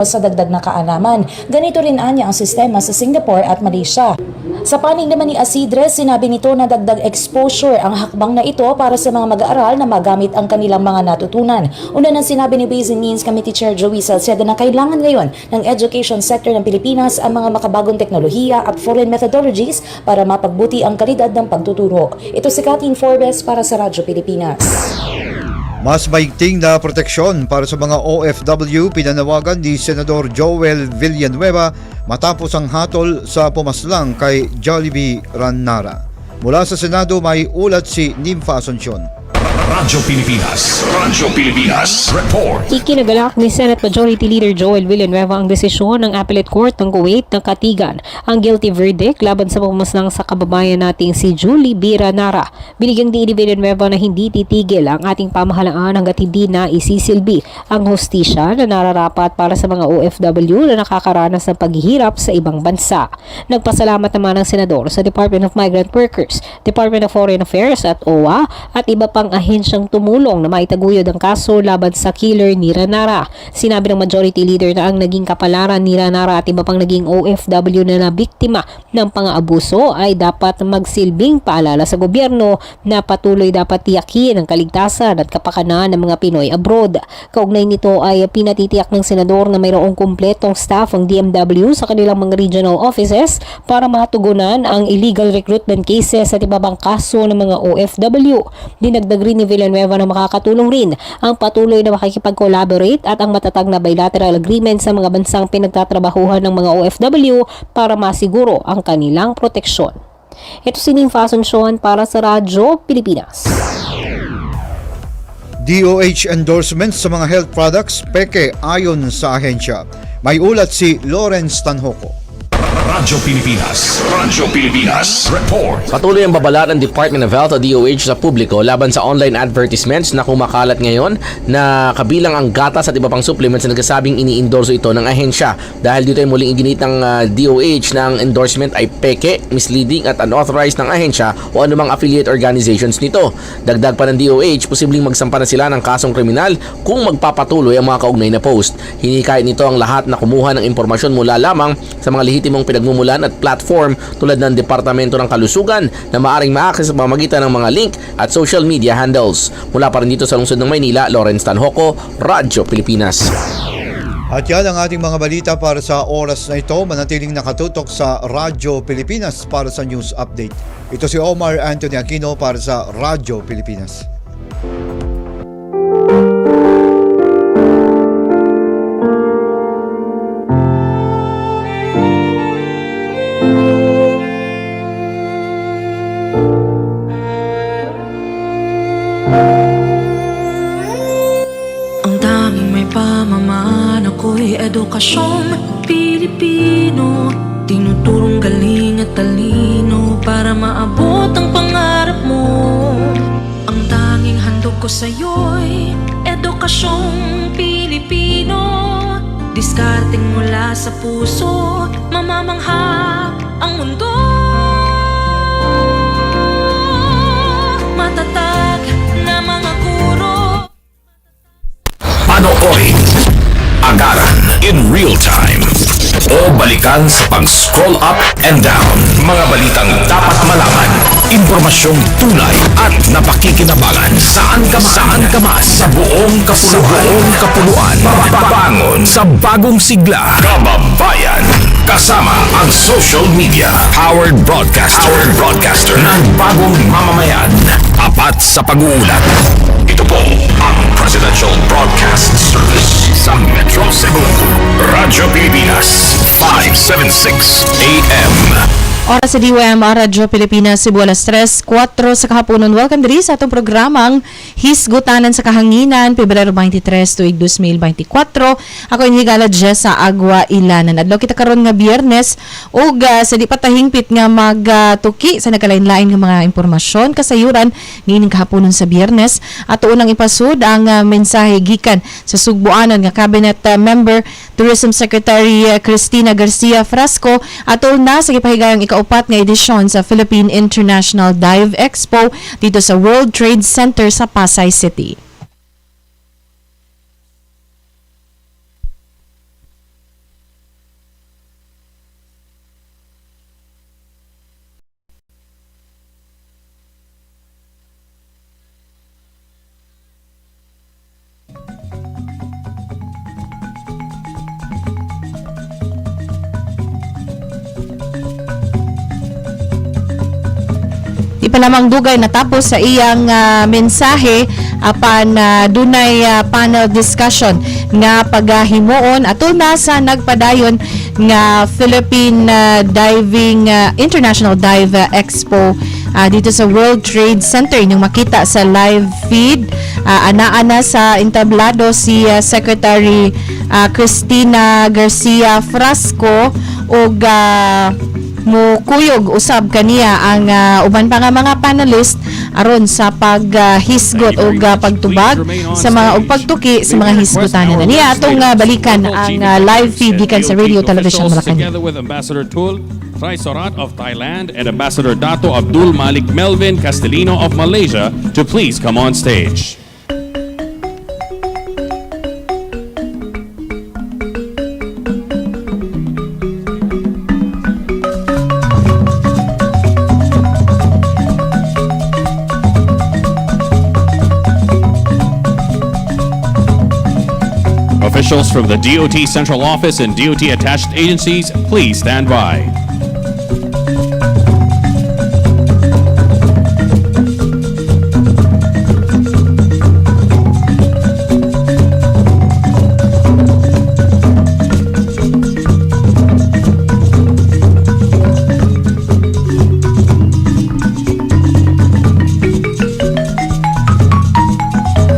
sa dagdag na kaalaman. Ganito rin anya ang sistema sa Singapore at Malaysia. Sa panig naman ni Asidre, sinabi nito na dagdag exposure ang hakbang na ito para sa mga mag-aaral na magamit ang kanilang mga natutunan. Una nang sinabi ni Ways and Means Committee Chair Joey Salceda na kailangan ngayon ng education sector ng Pilipinas ang mga makabagong teknolohiya at foreign methodologies para mapagbuti ang kalidad ng pagtuturo. Ito si Kathleen Forbes para sa Radyo Pilipinas. Mas maigting na proteksyon para sa mga OFW pinanawagan ni Senador Joel Villanueva matapos ang hatol sa pumaslang kay Jollibee Ranara. Mula sa Senado may ulat si Nympha Asuncion. Radyo Pilipinas Report. Ikinagalak ni Senate Majority Leader Joel Villanueva ang desisyon ng Appellate Court ng Kuwait na katigan ang guilty verdict laban sa pumaslang sa kababayan nating si Jollibee Ranara. Binigyang diin ni Villanueva na hindi titigil ang ating pamahalaan hanggat hindi na isisilbi ang hustisya na nararapat para sa mga OFW na nakakaranas ng paghihirap sa ibang bansa. Nagpasalamat naman ang senador sa Department of Migrant Workers, Department of Foreign Affairs at OWA at iba pang ahensyang tumulong na maitaguyod ang kaso laban sa killer ni Ranara. Sinabi ng Majority Leader na ang naging kapalaran ni Ranara at iba pang naging OFW na nabiktima ng pang-aabuso ay dapat magsilbing paalala sa gobyerno na patuloy dapat tiyakin ang kaligtasan at kapakanan ng mga Pinoy abroad. Kaugnay nito ay pinatitiyak ng senador na mayroong kumpletong staff ang DMW sa kanilang mga regional offices para matugunan ang illegal recruitment cases at iba pang kaso ng mga OFW. Dinagdag rin ni Villanueva na makakatulong rin ang patuloy na makikipag-collaborate at ang matatag na bilateral agreement sa mga bansang pinagtatrabahuhan ng mga OFW para masiguro ang kanilang proteksyon. Ito si Nympha Asuncion para sa Radyo Pilipinas. DOH endorsements sa mga health products peke ayon sa ahensya. May ulat si Lawrence Tanhoco. Radyo Pilipinas Report. Patuloy ang babala ng Department of Health o DOH sa publiko laban sa online advertisements na kumakalat ngayon na kabilang ang gatas at iba pang supplements na nagsasabing ini-endorso ito ng ahensya. Dahil dito ay muling iginit ng DOH na ang endorsement ay peke, misleading at unauthorized ng ahensya o anumang affiliate organizations nito. Dagdag pa ng DOH, posibleng magsampa na sila ng kasong kriminal kung magpapatuloy ang mga kaugnay na post. Hinikayat nito ang lahat na kumuha ng impormasyon mula lamang sa mga lehitimong pinagmumulan at platform tulad ng Departamento ng Kalusugan na maaring ma-access sa pamamagitan ng mga link at social media handles. Mula pa rin dito sa lungsod ng Maynila, Lawrence Tanhoco, Radyo Pilipinas. At yan ang ating mga balita para sa oras na ito. Manatiling nakatutok sa Radyo Pilipinas para sa news update. Ito si Omar Anthony Aquino para sa Radyo Pilipinas. Pamamaan ako'y edukasyong Pilipino, tinuturong galing at talino para maabot ang pangarap mo. Ang tanging handog ko sa'yo'y edukasyong Pilipino, diskarteng mula sa puso, mamamangha ang mundo. Matatag na mga guro, Panoorin, agaran in real time o balikan sa pag-scroll up and down. Mga balitang dapat malaman, impormasyong tunay at napakikinabangan. Saan ka man sa buong kapuluan. Bangon sa bagong sigla. Kababayan, kasama ang social media. Powered broadcaster ng bagong mamamayan. Apat sa pag-uulat. Ito po ang Presidential Broadcast Service sa Metro Cebu. Radyo Pilipinas, 576 AM. Oras sa DYMR Radyo Pilipinas, Cebu, alas 3:04 sa kahaponon. Welcome diri sa atong programang Hisgutanan sa Kahanginan, Pebrero 23, tuig 2024. Ako yung higala Jessa, Agua, Ylanan. Adlaw kita karon nga Biyernes ug sa di patahingpit nga magtuki sa nagkalain-lain nga mga impormasyon kasayuran niining kahaponon sa Biyernes. Ato unang ipasud ang mensahe gikan sa Sugbuanan nga Cabinet Member Tourism Secretary Cristina Garcia Frasco atol na sa gipahigayang ikaupat nga edisyon sa Philippine International Dive Expo dito sa World Trade Center sa Pasay City. Di pa lamang dugay natapos sa iyang mensahe apan dunay panel discussion nga paghimuon atol na sa nagpadayon nga Philippine International Dive Expo dito sa World Trade Center. Inyong makita sa live feed. Ana-ana sa entablado si Secretary Cristina Garcia Frasco ug mukuyog usab kaniya ang uban pa nga mga panelist aron sa paghisgot o pagtubag sa mga og pagtuki sa mga hisgutanan. Niya atong balikan ang live feed gikan sa Radio Television Malacanang. Together with Ambassador Tul Traisorat of Thailand and Ambassador Dato Abdul Malik Melvin Castellino of Malaysia to please come on stage. Officials from the DOT Central Office and DOT attached agencies, please stand by.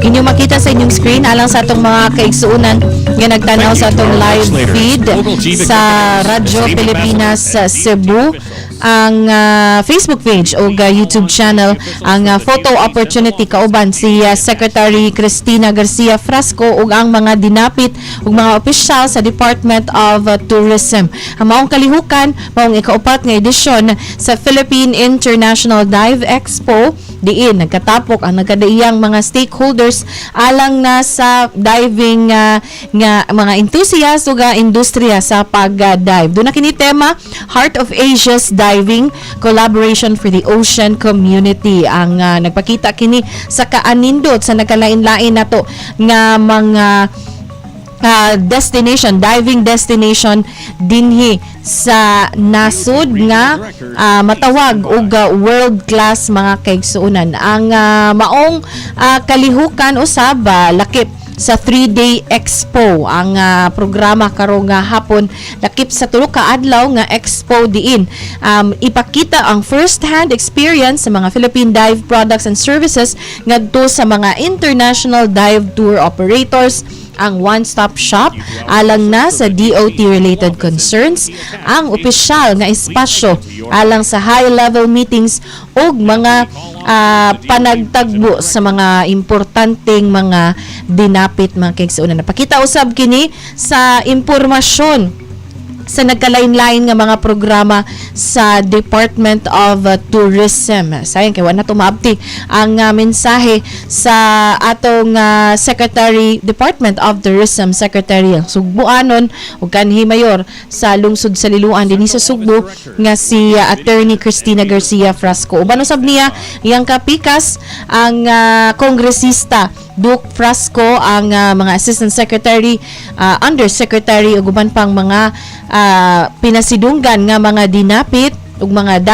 Inyong makita sa inyong screen alang sa atong mga kaigsuunan nga nagtanaw sa atong live feed sa Radyo Pilipinas Cebu, ang Facebook page o YouTube channel, ang photo opportunity kauban si Secretary Cristina Garcia Frasco ug ang mga dinapit ug mga opisyal sa Department of Tourism. Ang maong kalihukan, maong ikaupat nga edisyon sa Philippine International Dive Expo, diin nagkatapok ang nagkadaiyang mga stakeholders alang na sa diving nga mga enthusiast ug industriya sa pag-dive. Doon na kini tema Heart of Asia's Diving Collaboration for the Ocean Community. Ang nagpakita kini sa kaanindot sa nagkalain-lain nato nga mga diving destination dinhi sa nasud nga matawag og world class mga kaigsuunan. Ang maong kalihukan usab lakip sa 3-day expo ang programa karong hapon, lakip sa tulo ka adlaw nga expo diin ipakita ang first hand experience sa mga Philippine dive products and services ngadto sa mga international dive tour operators, ang one-stop shop alang na sa DOT related concerns, ang opisyal nga espasyo alang sa high-level meetings ug mga panagtagbo sa mga importanteng mga dinapit mga kaigsuunan. Napakita usab kini sa impormasyon sa nagkalain-lain nga mga programa sa Department of Tourism. Sayang kay wala to maabti ang mensahe sa atong Secretary Department of Tourism Secretary ang Sugbuanon ug kanhi mayor sa lungsod sa Liloan dinhi sa Sugbo nga si Attorney Cristina Garcia Frasco. Uban usab niya iyang kapikas ang kongresista Duke Frasco, ang mga Assistant Secretary, Undersecretary ug uban pang mga pinasidunggan nga mga dinapit ug mga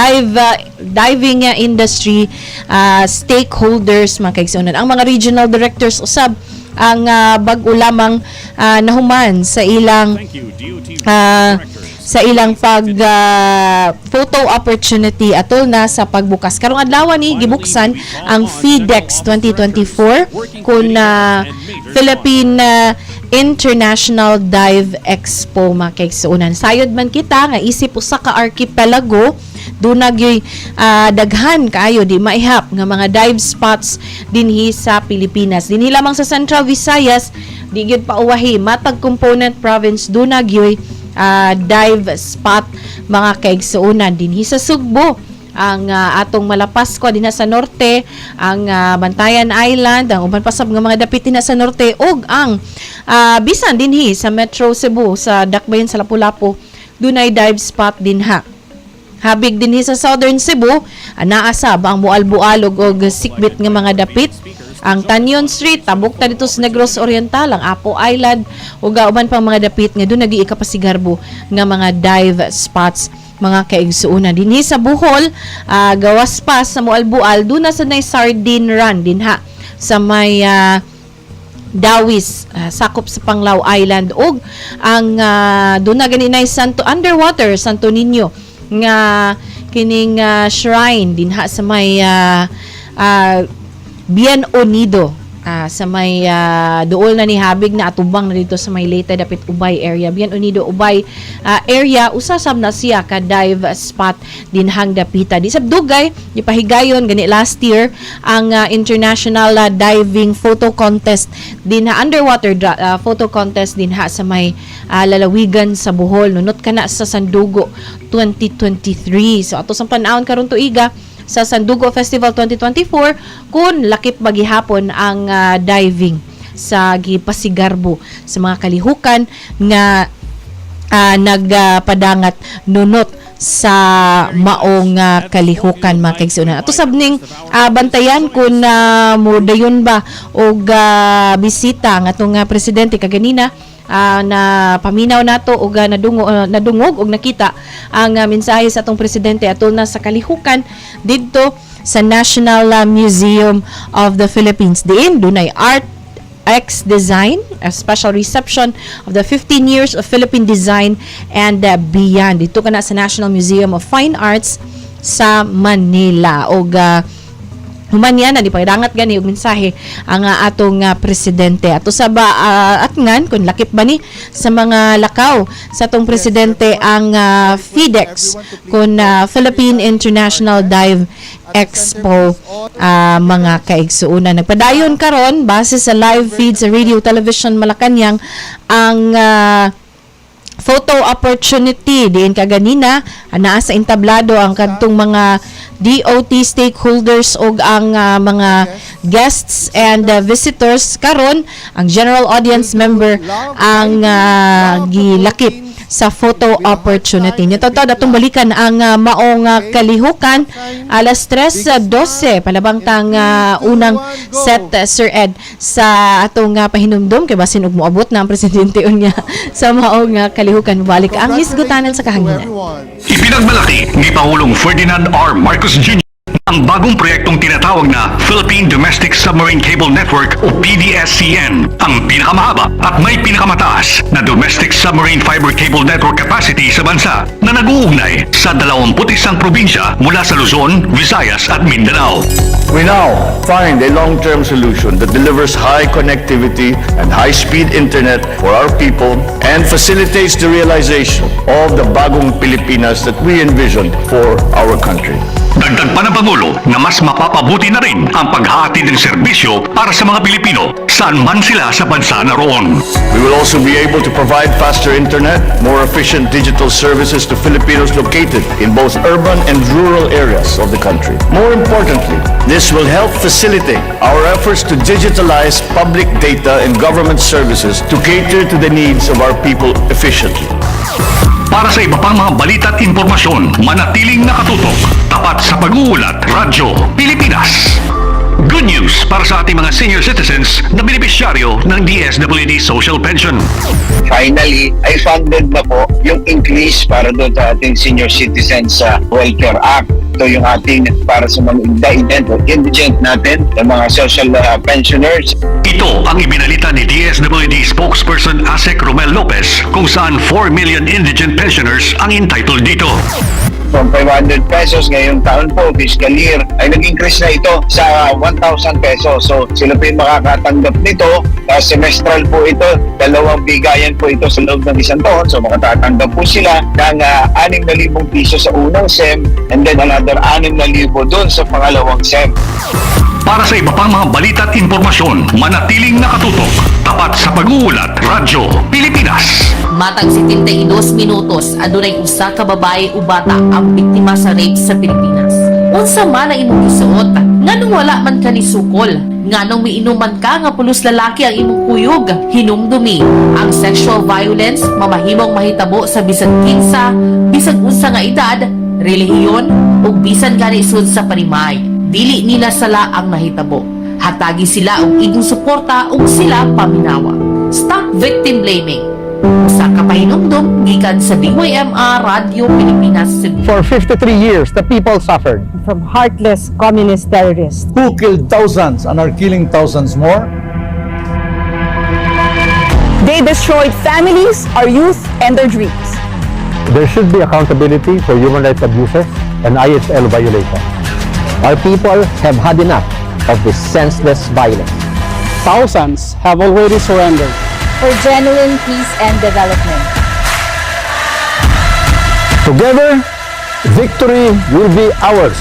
diving industry stakeholders mga kaigsuonan. Ang mga regional directors usab ang bag-o lamang nahuman sa ilang photo opportunity atol na sa pagbukas. Karong adlaw ni gibuksan ang FIDEX 2024 kun Philippine International Dive Expo mga kaigsuonan. Sayod man kita nga isip usa ka archipelago dunag yoy daghan kaayo di maihap nga mga dive spots dinhi sa Pilipinas. Dinhi lamang sa Central Visayas di gyud pauwahi matag component province dunag yoy dive spot mga kaigsuonan dinhi sa Sugbo. Ang atong Malapasko dinha sa norte, ang Bantayan Island, ang uban pasab nga mga dapit dinha sa norte ug ang bisan dinhi sa Metro Cebu sa Dakbayan sa Lapu-Lapu dunay dive spot dinha. Habig dinhi sa Southern Cebu, naa sab ang bual-bual ug sikbit nga mga dapit ang Tanyon Street, tabok ta dito sa Negros Oriental, ang Apo Island, ug uban pang mga dapit nga doon nag-iika pa si Garbo nga mga dive spots mga kaigsuuna. Dinhi sa Bohol, gawas pa sa Mualbual, doon na sa nay Sardine Run dinha sa may Dawis, sakop sa Panglao Island, ug ang doon na ganinay Santo Underwater Santo Niño nga kining shrine dinha sa may Bien Unido, sa may dool na ni habig na atubang na dito sa may Leyte dapit Ubay area. Bien Unido Ubay area, usasab na siya ka dive spot dinhang dapita. Di sab dugay ipahigayon gani last year ang international diving photo contest dinha, underwater photo contest dinha sa may lalawigan sa Bohol. Nunot kana sa Sandugo 2023. So ato sang pan-aon karon tuiga sa Sandugo Festival 2024 kung lakip bagihapon ang diving sa Gipasigarbo sa mga kalihukan nga nagpadangat nunot sa maong kalihukan mga kaigsunan. Ato sabning bantayan kung modayon ba og bisita nga atong presidente kaganina na paminaw nato og nadungog og nakita ang mensahe sa atong presidente atol na sa kalihukan didto sa National Museum of the Philippines. Diin dunay art X design, a special reception of the 15 years of Philippine design and beyond. Dito kana sa National Museum of Fine Arts sa Manila. Og human yan na di pagdangat gani og mensahe ang atong presidente. Ato sa atngan kung lakip ba ni sa mga lakaw sa atong presidente ang FIDEX kung Philippine International Dive Expo mga kaigsuunan. Nagpadayon karon base sa live feed sa Radio Television Malacañang ang photo opportunity diin kaganina naa sa entablado ang kadtong mga DOT stakeholders og ang mga guests and visitors. Karon ang general audience member ang gilakip sa photo opportunity. Nito datong balikan ang maong kalihukan alas 3:12 palabang tang unang set Sir Ed sa atong pahinumdom kay basin og moabot na ang presidente unya sa maong kalihukan. Balik ang hisgutanan sa kahanginan. Ipinagmalaki ni Pangulong Ferdinand R. Marcos Jr. ang bagong proyektong tinatawag na Philippine Domestic Submarine Cable Network o PDSCN, ang pinakamahaba at may pinakamataas na domestic submarine fiber cable network capacity sa bansa na nag-uugnay sa 21 probinsya mula sa Luzon, Visayas at Mindanao. We now find a long-term solution that delivers high connectivity and high-speed internet for our people and facilitates the realization of the bagong Pilipinas that we envisioned for our country. Dagdag pa ng Pangulo na mas mapapabuti na rin ang paghahatid ng serbisyo para sa mga Pilipino saan man sila sa bansa naroon. We will also be able to provide faster internet, more efficient digital services to Filipinos located in both urban and rural areas of the country. More importantly, this will help facilitate our efforts to digitalize public data and government services to cater to the needs of our people efficiently. Para sa iba pang mga balita at impormasyon, manatiling nakatutok, tapat sa pag-uulat, Radyo Pilipinas. Good news para sa ating mga senior citizens na benepisyaryo ng DSWD Social Pension. Finally, ay funded na po yung increase para doon sa ating senior citizens sa Welfare Act. Ito yung ating para sa mga indigent natin, ng mga social pensioners. Ito ang ibinalita ni DSWD spokesperson Asek Romel Lopez kung saan 4 million indigent pensioners ang entitled dito. From 500 pesos ngayong taon po, fiscal year, ay nag-increase na ito sa 1,000 pesos. So sila po yung makakatanggap nito. Semestral po ito, 2 bigayan po ito sa loob ng isang taon. So makatatanggap po sila ng 6,000 piso sa unang SEM and then another 6,000 doon sa pangalawang SEM. Para sa iba pang mga balita at impormasyon, manatiling nakatutok, tapat sa pag-uulat, Radyo Pilipinas. Matang 72 minutos, adunay usa ka babae o bata ang biktima sa rape sa Pilipinas. Unsa man ang imong gisuot, nganong wala man ka ni sukol, nganong miinuman ka nga pulos lalaki ang imong kuyog, hinumdumi. Ang sexual violence mamahimong mahitabo sa bisan kinsa, bisan unsa nga edad, relihiyon ug bisan gani sud sa panimay. Dili nila sala ang mahitabo. Hatagi sila og igong suporta ug sila paminawa. Stop victim blaming. Sa kapahinumdum gikan sa DYMR Radio Pilipinas Cebu. For 53 years, the people suffered from heartless communist terrorists who killed thousands and are killing thousands more. They destroyed families, our youth, and their dreams. There should be accountability for human rights abuses and IHL violations. Our people have had enough of this senseless violence. Thousands have already surrendered. For genuine peace and development. Together, victory will be ours.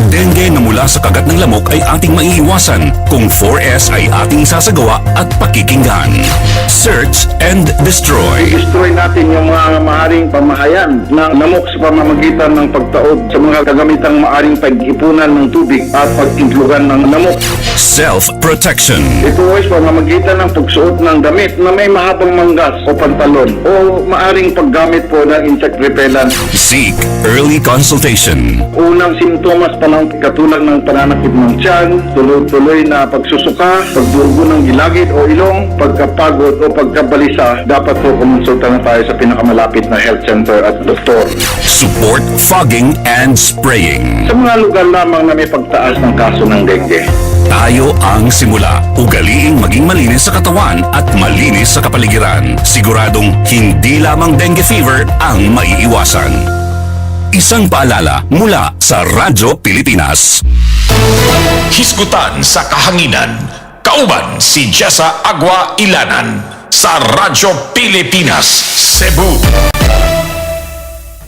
Dengue na mula sa kagat ng lamok ay ating maiiwasan kung 4S ay ating sasagawa at pakikinggan. Search and destroy. Destroy natin yung mga maaring pamahayan ng lamok sa pamamagitan ng pagtaod sa mga kagamitang maaring pag-ipunan ng tubig at pag-intlugan ng lamok. Self-protection. Ito ay pamamagitan ng pagsuot ng damit na may mahabang manggas o pantalon o maaring paggamit po ng insect repellent. Seek early consultation. Unang simptomas pa ng katulad ng pananakit ng tiyan, tuloy-tuloy na pagsusuka, pagdurugo ng gilagid o ilong, pagkapagod o pagkabalisa, dapat po kumonsulta na tayo sa pinakamalapit na health center at doktor. Support fogging and spraying. Sa mga lugar lamang na may pagtaas ng kaso ng dengue. Tayo ang simula. Ugaliing maging malinis sa katawan at malinis sa kapaligiran. Siguradong hindi lamang dengue fever ang maiiwasan. Isang paalala mula sa Radyo Pilipinas. Hisgutan sa kahanginan. Kauban si Jessa, Agua, Ylanan sa Radyo Pilipinas, Cebu.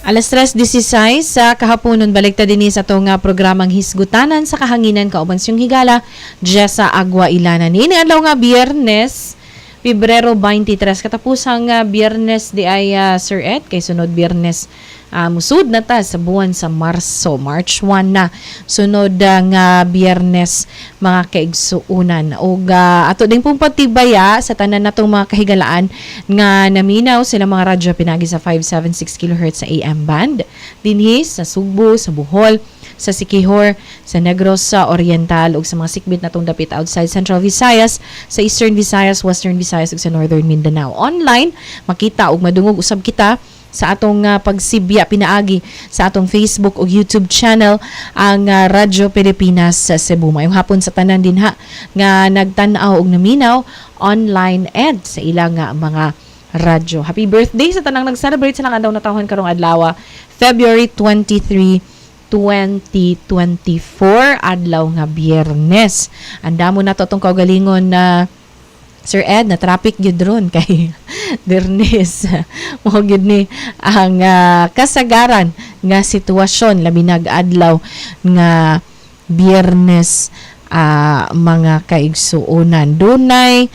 Alas 3:16 sa kahaponon balikta din sa itong programang Hisgutanan sa Kahanginan kauban siyong higala Jessa, Agua, Ylanan. Ini adlaw nga Biyernes, Pebrero 23 katapusang Biyernes di ay Sir Ed kay sunod Biyernes musud na ta sa buwan sa Marso, March 1 na sunod nga Biyernes mga kaigsuunan og ato ding pong patibaya sa tanan natong mga kahigalaan nga naminaw sila mga radyo pinagi sa 576 kHz sa AM band dinhi sa Cebu, sa Bohol, sa Siquijor, sa Negros sa Oriental ug sa mga sikbit natong dapit outside Central Visayas, sa Eastern Visayas, Western Visayas ug sa Northern Mindanao. Online makita ug madungog usab kita sa atong pagsibya pinaagi sa atong Facebook o YouTube channel ang Radyo Pilipinas sa Cebu. Mayong hapon sa tanan din ha nga nagtan-aw og naminaw online ed sa ilang mga radyo. Happy birthday sa tanang nag-celebrate sa lang adlaw na tahon karong adlaw, February 23, 2024 adlaw nga Biyernes. Andamo na to tong kaugalingon na Sir Ed, na traffic gyud ron kay Bernes. Mo gyud ni ang kasagaran nga sitwasyon labi nag-adlaw nga Biyernes mga kaigsuonan. Dunay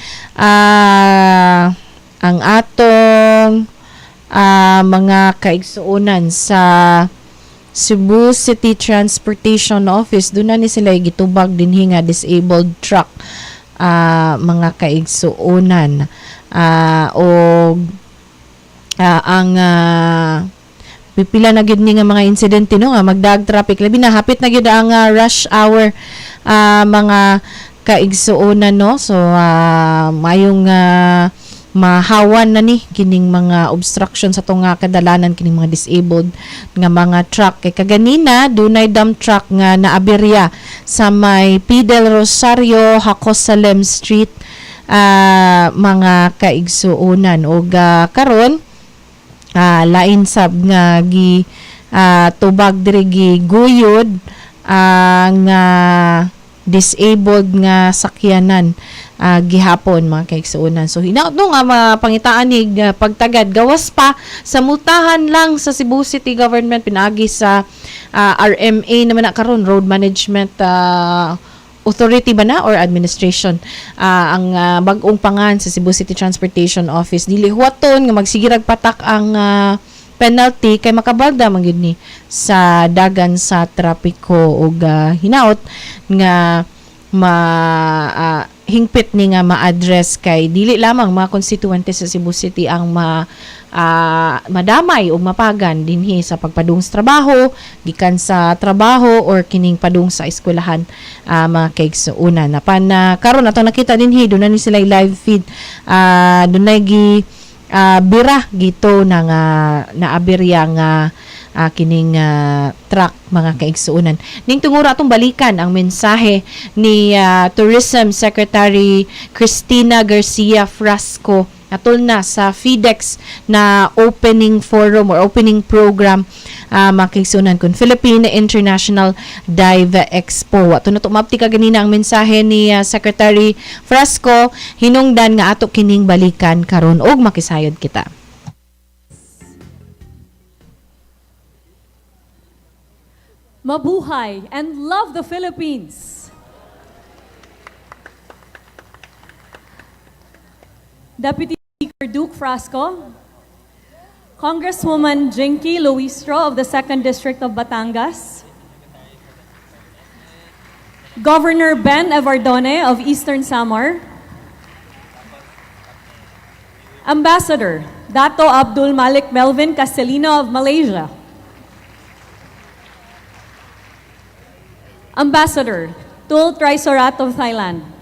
ang atong mga kaigsuonan sa Cebu City Transportation Office. Doon na ni sila gitubag dinhi nga disabled truck mga kaigsuonan o ang pipila na gyud ni nga mga insidente no nga magdag traffic labi na hapit na gyud ang rush hour mga kaigsuonan no so mayong mahawan na ni kining mga obstruction sa tong kadalanan kining mga disabled nga mga truck kay kaganina dunay dump truck nga naaberya sa may P. Del Rosario, Hacosalem Street mga kaigsuonan og karon lain sab nga gi tubag diri gi guyod ang disabled nga sakyanan gihapon mga kaigsuonan. So hinaot nga mapangitaan ni pagtagad gawas pa sa multahan lang sa Cebu City Government pinagi sa RMA naman na karon Road Management Authority ba na or administration ang bag-ong pangan sa Cebu City Transportation Office dili huwaton nga magsigirag patak ang penalty kay makabalda man gyud ni sa dagan sa trapiko ug hinaot nga hingpit ni nga ma-address kay dili lamang mga konstituente sa Cebu City ang madamay o mapagan dinhi sa pagpadung sa trabaho, gikan sa trabaho or kining padung sa eskwelahan, mga kaigsuunan. Napan karon atong nakita dinhi doon na ni sila live feed, doon na bira gito na nga naabirya nga kining truck, mga kaigsuunan. Ning tungura atong balikan ang mensahe ni Tourism Secretary Cristina Garcia Frasco atol na sa FIDEX na opening forum or opening program, mga kaigsuunan kun Philippine International Dive Expo. Ato na tumapti ka ganina ang mensahe ni Secretary Frasco, hinungdan nga ato kining balikan karon og makisayod kita. Mabuhay and love the Philippines. Deputy Speaker Duke Frasco, Congresswoman Jinky Luistro of the 2nd District of Batangas, Governor Ben Evardone of Eastern Samar, Ambassador Dato Abdul Malik Melvin Castellino of Malaysia, Ambassador Tul Trisorat of Thailand,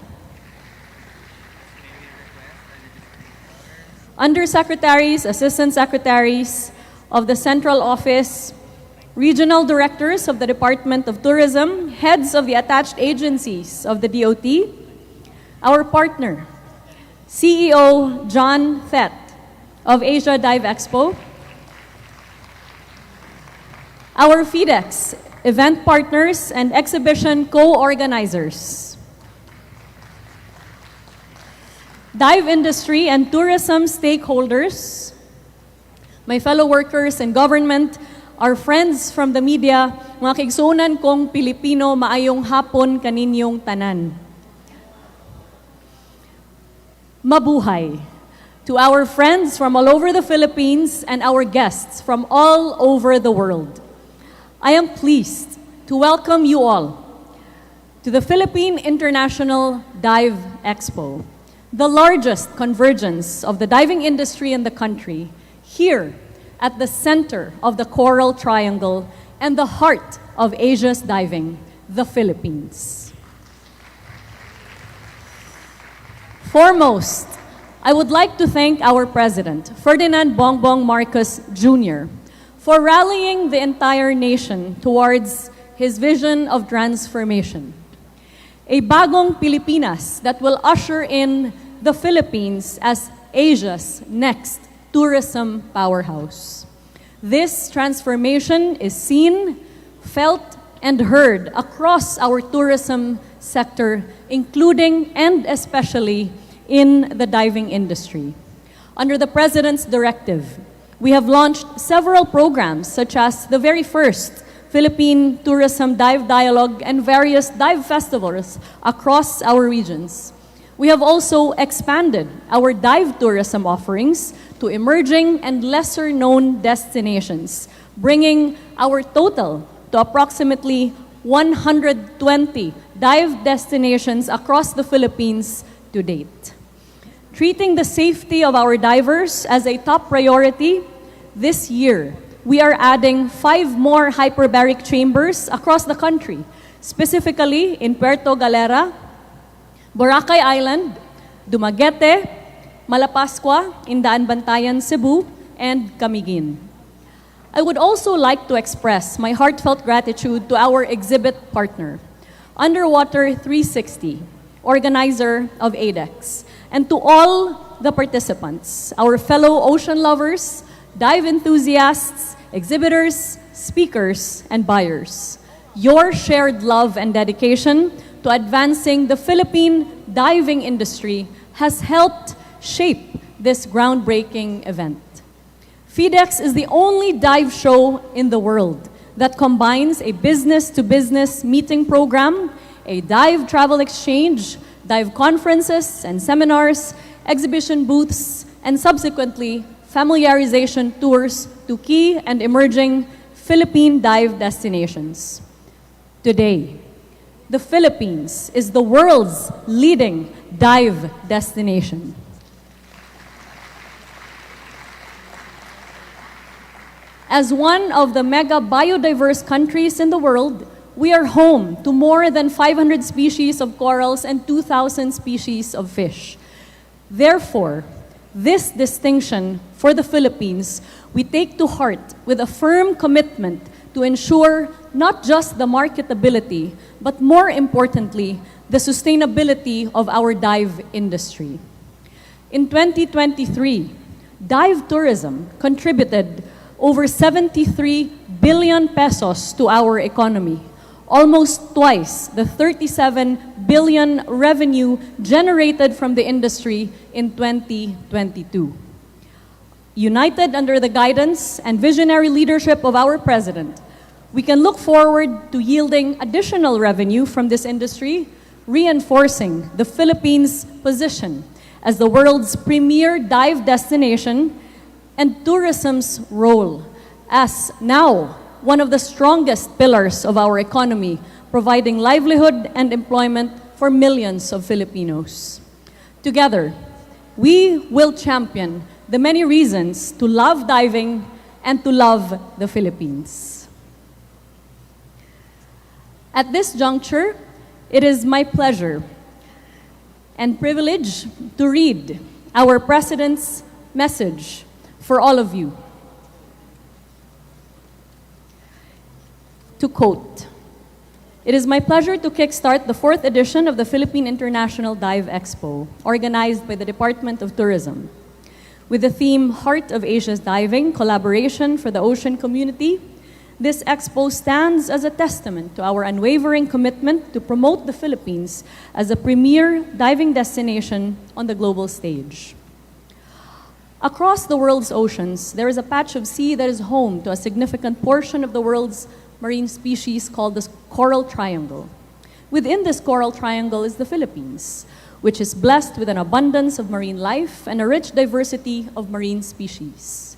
Undersecretaries, Assistant Secretaries of the Central Office, Regional Directors of the Department of Tourism, Heads of the attached agencies of the DOT, our partner, CEO John Thet of Asia Dive Expo, our FIDEX event partners and exhibition co-organizers, dive industry and tourism stakeholders, my fellow workers in government, our friends from the media, mga kaigsuunan kong Pilipino, maayong hapon kaninyong tanan. Mabuhay to our friends from all over the Philippines and our guests from all over the world. I am pleased to welcome you all to the Philippine International Dive Expo, the largest convergence of the diving industry in the country, here at the center of the Coral Triangle and the heart of Asia's diving, the Philippines. Foremost, I would like to thank our President, Ferdinand Bongbong Marcos Jr., for rallying the entire nation towards his vision of transformation. A bagong Pilipinas that will usher in the Philippines as Asia's next tourism powerhouse. This transformation is seen, felt, and heard across our tourism sector, including and especially in the diving industry. Under the President's directive, we have launched several programs such as the very first Philippine Tourism Dive Dialogue and various dive festivals across our regions. We have also expanded our dive tourism offerings to emerging and lesser-known destinations, bringing our total to approximately 120 dive destinations across the Philippines to date. Treating the safety of our divers as a top priority, this year, we are adding 5 more hyperbaric chambers across the country, specifically in Puerto Galera, Boracay Island, Dumaguete, Malapascua, Indaan Bantayan, Cebu, and Camiguin. I would also like to express my heartfelt gratitude to our exhibit partner, Underwater 360, organizer of ADEX, and to all the participants, our fellow ocean lovers, dive enthusiasts, exhibitors, speakers, and buyers. Your shared love and dedication to advancing the Philippine diving industry has helped shape this groundbreaking event. FIDEX is the only dive show in the world that combines a business-to-business meeting program, a dive travel exchange, dive conferences and seminars, exhibition booths, and subsequently familiarization tours to key and emerging Philippine dive destinations. Today, the Philippines is the world's leading dive destination. As one of the mega biodiverse countries in the world, we are home to more than 500 species of corals and 2,000 species of fish. Therefore, this distinction for the Philippines we take to heart with a firm commitment to ensure not just the marketability, but more importantly, the sustainability of our dive industry. In 2023, dive tourism contributed over 73 billion pesos to our economy, almost twice the 37 billion revenue generated from the industry in 2022. United under the guidance and visionary leadership of our President, we can look forward to yielding additional revenue from this industry, reinforcing the Philippines' position as the world's premier dive destination and tourism's role as now one of the strongest pillars of our economy, providing livelihood and employment for millions of Filipinos. Together, we will champion the many reasons to love diving and to love the Philippines. At this juncture, it is my pleasure and privilege to read our President's message for all of you. To quote, "It is my pleasure to kickstart the 4th edition of the Philippine International Dive Expo, organized by the Department of Tourism. With the theme Heart of Asia's Diving, Collaboration for the Ocean Community, this expo stands as a testament to our unwavering commitment to promote the Philippines as a premier diving destination on the global stage. Across the world's oceans, there is a patch of sea that is home to a significant portion of the world's marine species called the Coral Triangle. Within this Coral Triangle is the Philippines, which is blessed with an abundance of marine life and a rich diversity of marine species.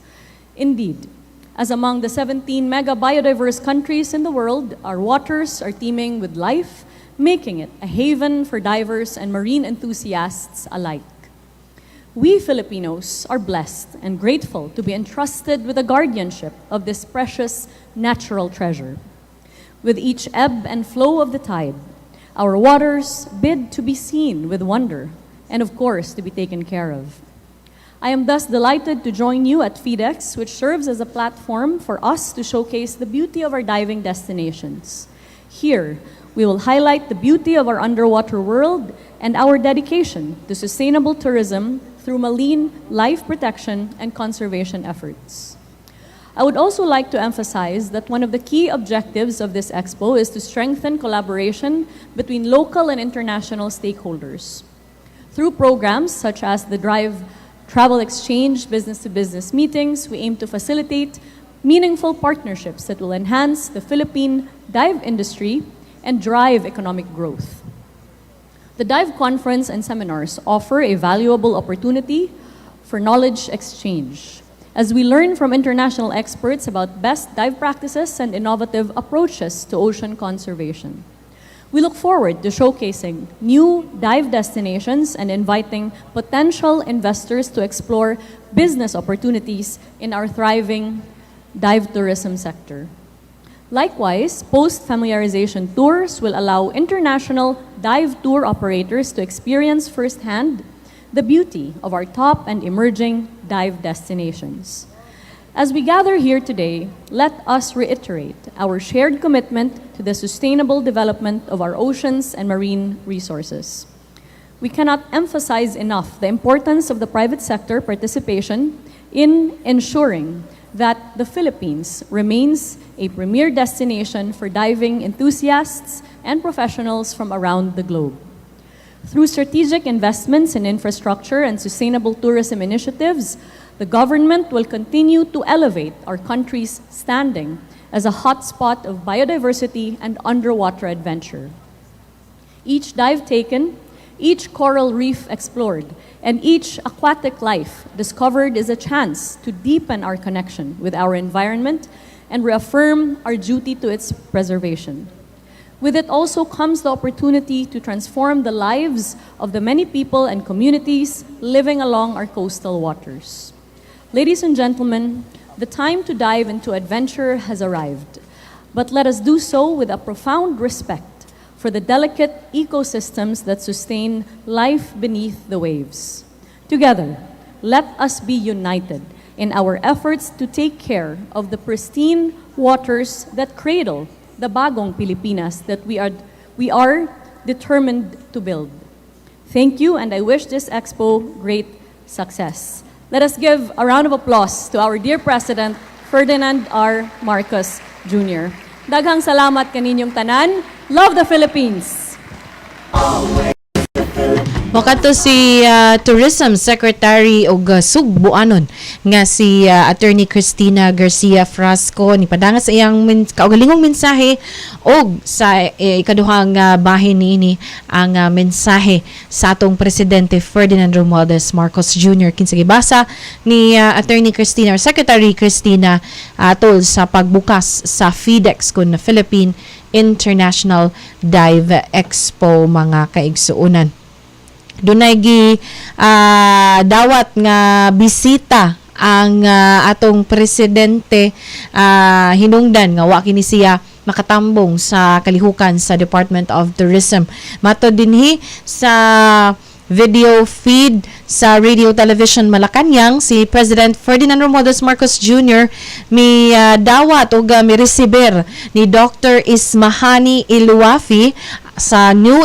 Indeed, as among the 17 mega biodiverse countries in the world, our waters are teeming with life, making it a haven for divers and marine enthusiasts alike. We Filipinos are blessed and grateful to be entrusted with the guardianship of this precious natural treasure. With each ebb and flow of the tide, our waters bid to be seen with wonder and, of course, to be taken care of. I am thus delighted to join you at FIDEX, which serves as a platform for us to showcase the beauty of our diving destinations. Here, we will highlight the beauty of our underwater world and our dedication to sustainable tourism through marine life protection and conservation efforts. I would also like to emphasize that one of the key objectives of this expo is to strengthen collaboration between local and international stakeholders. Through programs such as the Drive Travel Exchange business-to-business meetings, we aim to facilitate meaningful partnerships that will enhance the Philippine dive industry and drive economic growth. The Dive Conference and seminars offer a valuable opportunity for knowledge exchange, as we learn from international experts about best dive practices and innovative approaches to ocean conservation. We look forward to showcasing new dive destinations and inviting potential investors to explore business opportunities in our thriving dive tourism sector. Likewise, post-familiarization tours will allow international dive tour operators to experience firsthand the beauty of our top and emerging dive destinations. As we gather here today, let us reiterate our shared commitment to the sustainable development of our oceans and marine resources. We cannot emphasize enough the importance of the private sector participation in ensuring that the Philippines remains a premier destination for diving enthusiasts and professionals from around the globe. Through strategic investments in infrastructure and sustainable tourism initiatives, the government will continue to elevate our country's standing as a hotspot of biodiversity and underwater adventure. Each dive taken, each coral reef explored, and each aquatic life discovered is a chance to deepen our connection with our environment and reaffirm our duty to its preservation. With it also comes the opportunity to transform the lives of the many people and communities living along our coastal waters. Ladies and gentlemen, the time to dive into adventure has arrived, but let us do so with a profound respect for the delicate ecosystems that sustain life beneath the waves. Together, let us be united in our efforts to take care of the pristine waters that cradle the bagong Pilipinas that we are determined to build. Thank you, and I wish this expo great success. Let us give a round of applause to our dear President, Ferdinand R. Marcos Jr. Daghang salamat kaninyong tanan. Love the Philippines! Wakato si Tourism Secretary og Sugbuanon nga si Attorney Cristina Garcia Frasco ni padanga sa iyang kaugalingong mensahe og sa ikaduhang bahin niini ang mensahe sa atong presidente Ferdinand Romualdez Marcos Jr. kinsa gibasa ni Attorney Cristina or Secretary Cristina tol sa pagbukas sa FIDEX kun Philippine International Dive Expo mga kaigsuonan. Dunay gi dawat nga bisita ang atong presidente hinungdan nga wa kini siya makatambong sa kalihukan sa Department of Tourism. Mato dinhi sa video feed sa Radio Television Malacañang si President Ferdinand Romualdez Marcos Jr. mi dawat o mi resiber ni Dr. Ismahani Iluwafi sa new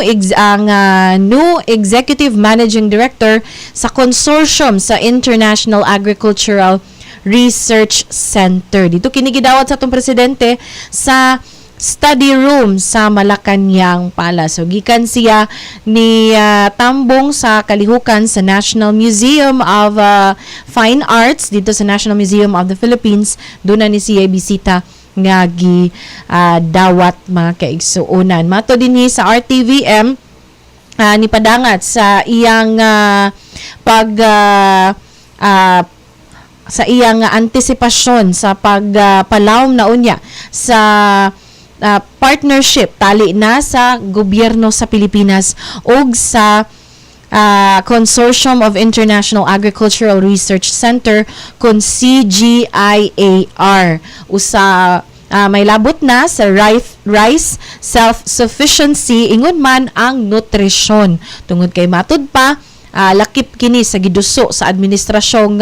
Executive Managing Director sa consortium sa International Agricultural Research Center. Dito kinigidawat sa atong presidente sa study room sa Malacañang Palace. So gikan siya ni tambong sa kalihukan sa National Museum of Fine Arts dito sa National Museum of the Philippines. Doon na ni siya bisita nga dawat mga kaigsuonan. Mato dinhi sa RTVM ni padangat sa iyang sa iyang antisipasyon sa pagpalawom na unya sa partnership tali na sa gobyerno sa Pilipinas ug sa Consortium of International Agricultural Research Center kun CGIAR usa may labot na sa rice self-sufficiency ingon man ang nutrisyon tungod kay matud pa lakip kini sa giduso sa administrasyong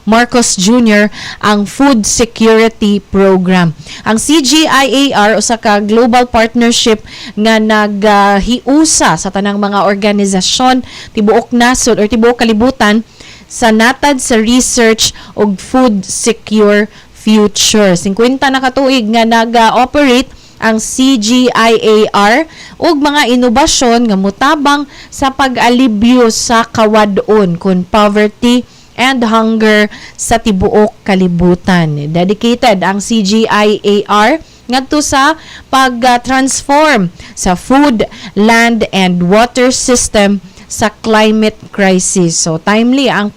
Marcos Jr. ang Food Security Program. Ang CGIAR usa ka global partnership nga naghiusa sa tanang mga organisasyon tibuok nasod or tibuok kalibutan sa natad sa research og food secure future. 50 na katuig nga nag-operate ang CGIAR ug mga inobasyon nga mutabang sa pag-alibyo sa kawadon kun poverty and hunger sa tibuok kalibutan. Dedicated ang CGIAR ngadto sa pag-transform sa food, land and water system sa climate crisis. So timely ang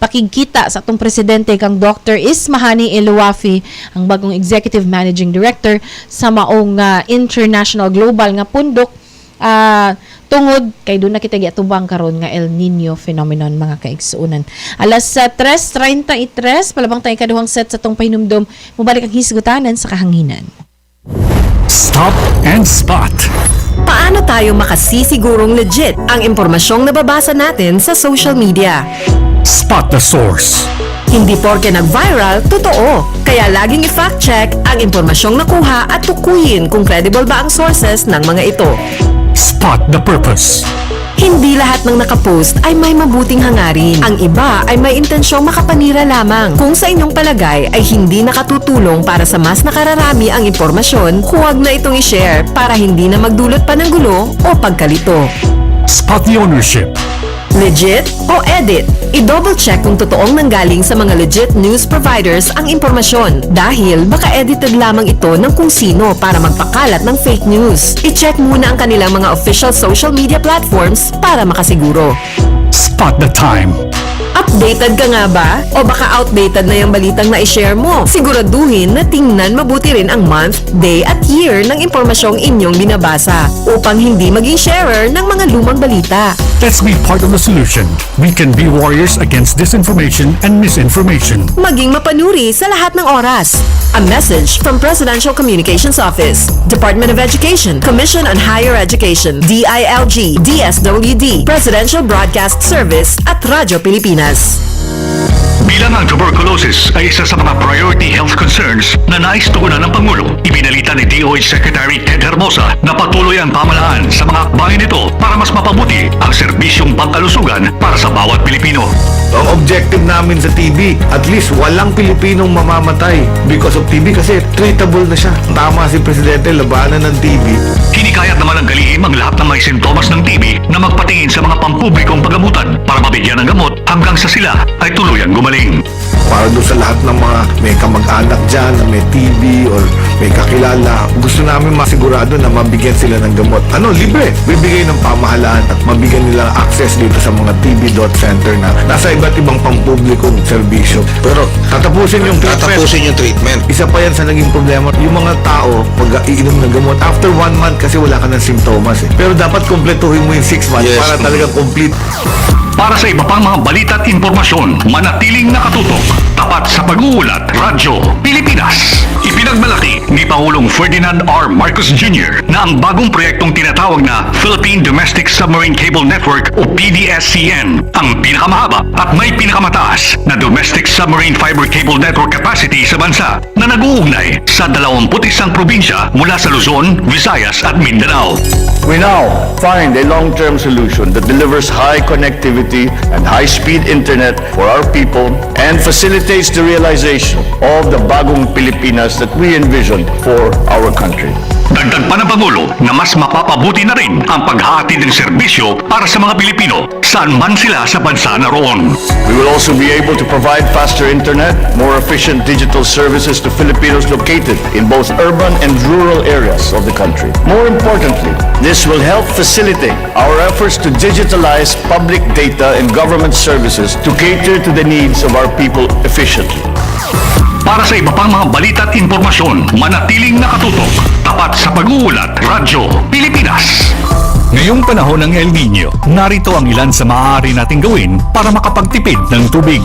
pakigkita sa atong presidente kang Dr. Ismahani Iluwafi, ang bagong Executive Managing Director sa maong international global nga pundok tungod kay doon na kita giatubang karon nga El Nino phenomenon mga kaigsuonan. Alas 3:33 palabang tayo kaduhang set sa tong pahinumdom. Mubalik ang hisgutanan sa kahanginan. Stop and spot. Paano tayo makasisigurong legit ang impormasyong nababasa natin sa social media? Spot the source. Hindi porke nag-viral, totoo. Kaya laging i-fact check ang impormasyong nakuha at tukuyin kung credible ba ang sources ng mga ito. Spot the purpose. Hindi lahat ng nakapost ay may mabuting hangarin. Ang iba ay may intensyong makapanira lamang. Kung sa inyong palagay ay hindi nakatutulong para sa mas nakararami ang impormasyon, huwag na itong i-share para hindi na magdulot pa ng gulo o pagkalito. Spot the ownership. Legit o edit? I-double check kung totoong nanggaling sa mga legit news providers ang impormasyon dahil baka edited lamang ito ng kung sino para magpakalat ng fake news. I-check muna ang kanilang mga official social media platforms para makasiguro. Spot the time. Upload Updated ka nga ba? O baka outdated na yung balitang na i-share mo? Siguraduhin na tingnan mabuti rin ang month, day at year ng impormasyong inyong binabasa upang hindi maging sharer ng mga lumang balita. Let's be part of the solution. We can be warriors against disinformation and misinformation. Maging mapanuri sa lahat ng oras. A message from Presidential Communications Office, Department of Education, Commission on Higher Education, DILG, DSWD, Presidential Broadcast Service at Radyo Pilipinas. Bilang ang tuberculosis ay isa sa mga priority health concerns na nais tugunan ng Pangulo, ibinalita ni DOH Secretary Ted Hermosa na patuloy ang pamahalaan sa mga akbayan nito para mas mapabuti ang serbisyong pangkalusugan para sa bawat Pilipino. Ang objective namin sa TB, at least walang Pilipinong mamamatay because of TB kasi treatable na siya. Tama si Presidente, labanan ng TB. Hinikayat naman ng kalihim ang lahat ng may sintomas ng TB na magpatingin sa mga pampublikong pagamutan para mabigyan ng gamot hanggang sa sila ay tuluyang gumaling. Para doon sa lahat ng mga may kamag-anak dyan na may TB or may kakilala, gusto namin masigurado na mabigyan sila ng gamot. Libre. Bibigay ng pamahalaan at mabigyan nila access dito sa mga TB.center na nasa iba't ibang pampublikong serbisyo. Pero tatapusin yung treatment. Isa pa yan sa naging problema. Yung mga tao, pag iinom ng gamot, after 1 month kasi wala ka ng simptomas. Pero dapat kumpletuhin mo yung 6 months para talaga complete. Para sa iba pang mga balita at impormasyon, manatiling nakatutok. Tapat sa pag-uulat, Radyo Pilipinas. Ipinagmalaki ni Pangulong Ferdinand R. Marcos Jr. na ang bagong proyektong tinatawag na Philippine Domestic Submarine Cable Network o PDSCN ang pinakamahaba at may pinakamataas na domestic submarine fiber cable network capacity sa bansa na nag-uugnay sa 21 probinsya mula sa Luzon, Visayas at Mindanao. We now find a long-term solution that delivers high connectivity and high-speed internet for our people and facilitates the realization of the bagong Pilipinas that we envision for our country. Dagdag pa ng Pangulo na mas mapapabuti na rin ang paghahatid ng serbisyo para sa mga Pilipino saan man sila sa bansa na roon. We will also be able to provide faster internet, more efficient digital services to Filipinos located in both urban and rural areas of the country. More importantly, this will help facilitate our efforts to digitalize public data and government services to cater to the needs of our people efficiently. Para sa iba pang mga balita at impormasyon, manatiling nakatutok. Tapat sa pag-uulat, Radyo Pilipinas. Ngayong panahon ng El Niño, narito ang ilan sa maaari nating gawin para makapagtipid ng tubig.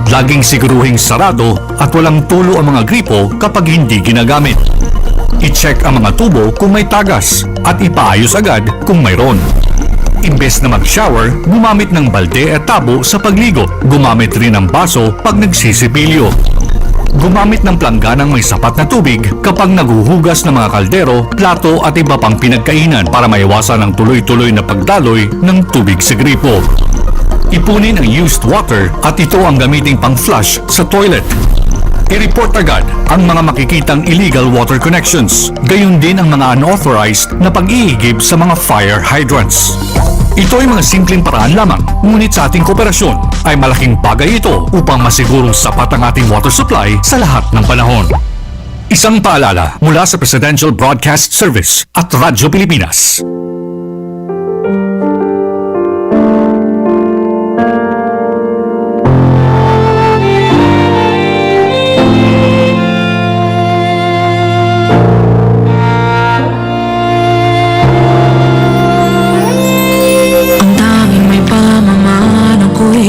Laging siguruhing sarado at walang tulo ang mga gripo kapag hindi ginagamit. I-check ang mga tubo kung may tagas at ipaayos agad kung mayroon. Imbes na mag-shower, gumamit ng balde at tabo sa pagligo. Gumamit rin ng baso pag nagsisipilyo. Gumamit ng plangganang may sapat na tubig kapag naguhugas ng mga kaldero, plato at iba pang pinagkainan para maiwasan ang tuloy-tuloy na pagdaloy ng tubig sa gripo. Ipunin ang used water at ito ang gamiting pang-flush sa toilet. I-report agad ang mga makikitang illegal water connections, gayon din ang mga unauthorized na pag-iigib sa mga fire hydrants. Ito ay mga simpleng paraan lamang, ngunit sa ating kooperasyon ay malaking bagay ito upang masigurong sapat ang ating water supply sa lahat ng panahon. Isang paalala mula sa Presidential Broadcast Service at Radyo Pilipinas.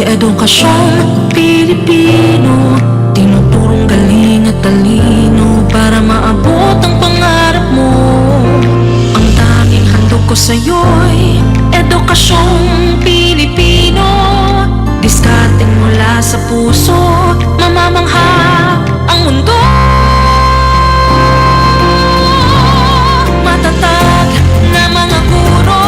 Edukasyong Pilipino, tinuturong galing at talino para maabot ang pangarap mo. Ang tanging handog ko sa'yo'y edukasyong Pilipino. Diskarteng mula sa puso, mamamangha ang mundo. Matatag na mga guro,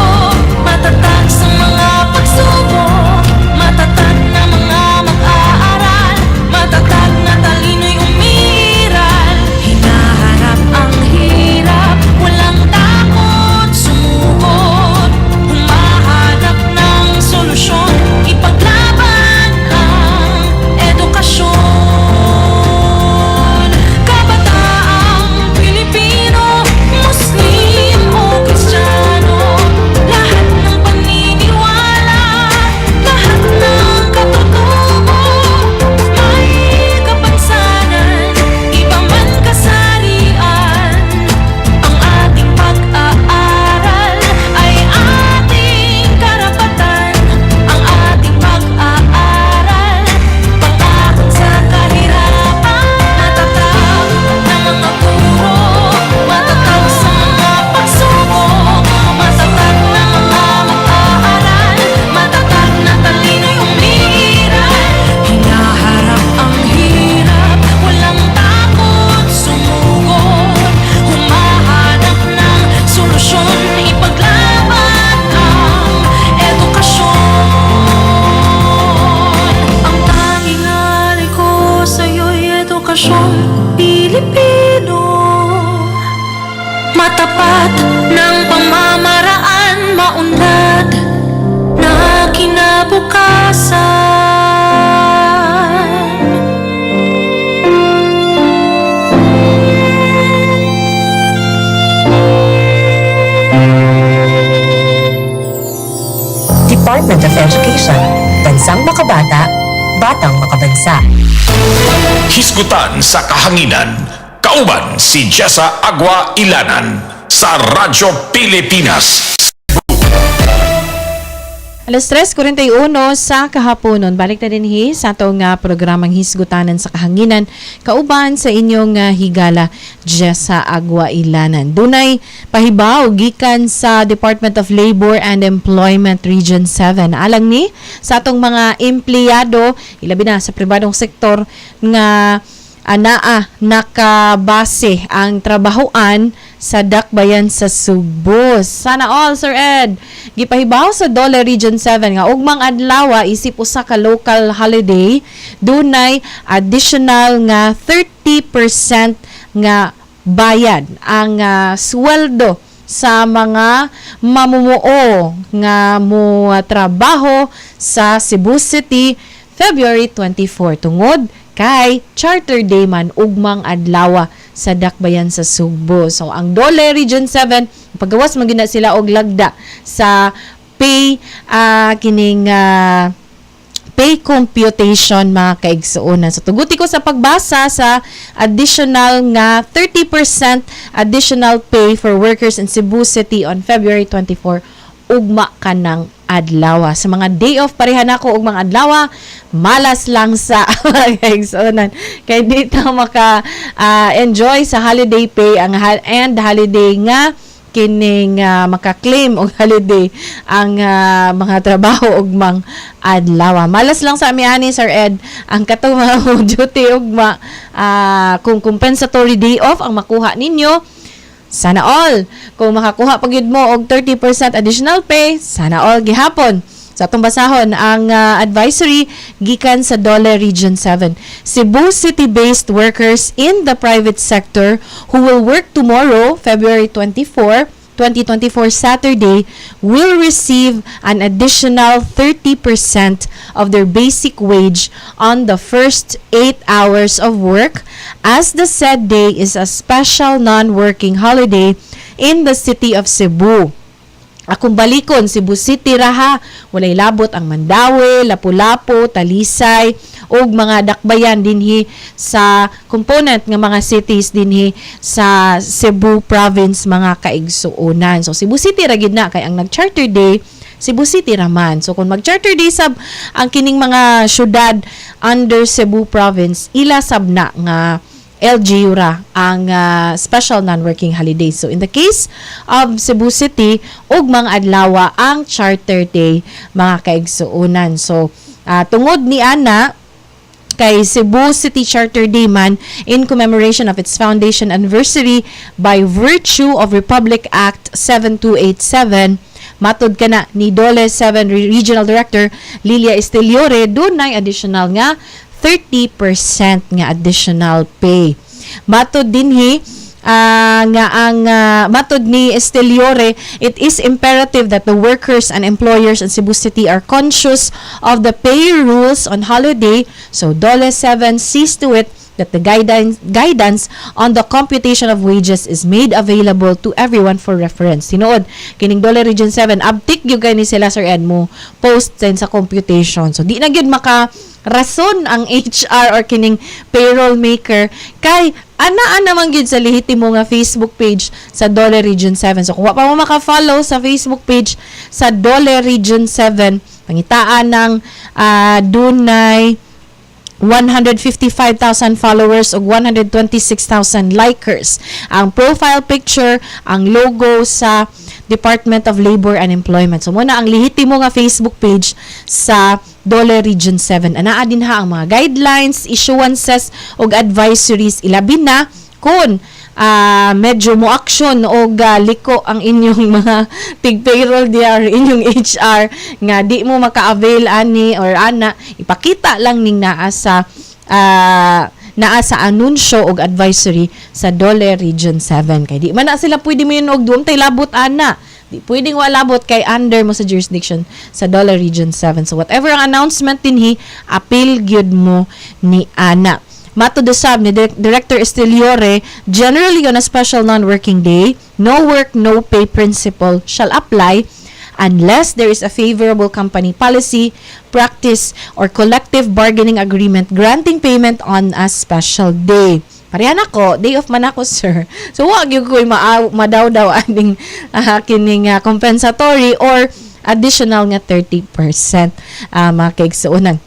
matatag sa mga pagsubok. Matatag na mga mag-aaral, matatag na talino'y umiral. Hinaharap ang hirap, walang takot sumugod. Humahanap ng solusyon, ipaglaban ang edukasyon. balitang makabansa. Hisgutan sa kahanginan. Kauban si Jessa, Agua, Ylanan sa Radyo Pilipinas. Alas 3:41 sa kahaponon. Balik na din sa atong programang Hisgutanan sa Kahanginan. Kauban sa inyong higala, Jessa, Agua, Ylanan. Dunay pahibaw gikan sa Department of Labor and Employment Region 7. Alang ni sa atong mga empleyado, ilabi na sa pribadong sektor nga nakabase ang trabahoan sa dakbayan sa Cebu. Sana all, Sir Ed. Gipahibaw sa Dole Region 7 nga ugmang adlaw isip usa ka local holiday, dunay additional nga 30% nga bayad ang sweldo sa mga mamumuo nga mo trabaho sa Cebu City February 24 tungod kay Charter Day man ugmang adlaw sa dakbayan sa Cebu. So ang Dole Region 7 paggawas man gina sila og lagda sa pay pay computation mga kaigsuonan. So tuguti ko sa pagbasa sa additional nga 30% additional pay for workers in Cebu City on February 24 ugma kanang adlaw. Sa mga day off pareha nako ug mga adlaw, malas lang sa kaigsuonan kay di ta maka enjoy sa holiday pay and holiday nga kining maka-claim og holiday ang mga trabaho ug mang adlaw. Malas lang sa ani Sir Ed ang katong mga duty ug kung compensatory day off ang makuha ninyo. Sana all. Kung makakuha pag yun mo og 30% additional pay, sana all gihapon. Sa atong basahon, ang advisory gikan sa Dole Region 7. Cebu City-based workers in the private sector who will work tomorrow, February 24, 2024 Saturday, will receive an additional 30% of their basic wage on the first 8 hours of work, as the said day is a special non-working holiday in the city of Cebu. Akong balikon, Cebu City raha, walay labot ang Mandawi, Lapu-Lapu, Talisay, og mga dakbayan dinhi sa component nga mga cities dinhi sa Cebu province mga kaigsuonan. So Cebu City ra gid na kay ang nag-charter day Cebu City raman. So kung mag-charter day sab ang kining mga syudad under Cebu province, ila sab na nga LGU ra ang special non-working holiday. So in the case of Cebu City, ug mga adlaw ang charter day mga kaigsuonan. So tungod ni ana kay Cebu City Charter Day man in commemoration of its foundation anniversary by virtue of Republic Act 7287, matud kana ni Dole 7 Regional Director Lilia Esteliore, dunay additional nga 30% nga additional pay. Matud dinhi matod ni Esteliore, it is imperative that the workers and employers in Cebu City are conscious of the pay rules on holiday. So Dole 7 sees to it that the guidance on the computation of wages is made available to everyone for reference. Tinuod, kining Dole Region 7, abtik yung gani sila Sir Ed mo, post din sa computation. So di na gyud maka rason ang HR or kining payroll maker kay ana man gyud sa lehitimo nga Facebook page sa Dole Region 7. So kung wa pa mo maka-follow sa Facebook page sa Dole Region 7, pangitaan ng dunay 155,000 followers o 126,000 likers. Ang profile picture, ang logo sa Department of Labor and Employment. So muna ang lehitimo nga Facebook page sa Dole Region 7. Anaa din ha ang mga guidelines, issuances o advisories, ilabi na kung medyo mo action o liko ang inyong mga tig-payroll diya or inyong HR nga di mo maka-avail ani or ana, ipakita lang ning naa sa anunsyo o advisory sa Dole Region 7. Kay di man na sila pwede mo yun og duwang tay labot ana. Di pwedeng wala labot kay under mo sa jurisdiction sa Dole Region 7. So whatever ang announcement dinhi, appeal gyud mo ni ana. Matud usab ni Director Esteliore, generally on a special non-working day, no work, no pay principle shall apply unless there is a favorable company policy, practice, or collective bargaining agreement granting payment on a special day. Parehan ako, day off man ako, sir. So, wag yung ko'y madaw-daw aning kining compensatory or additional nga 30% mga kaigsuunan.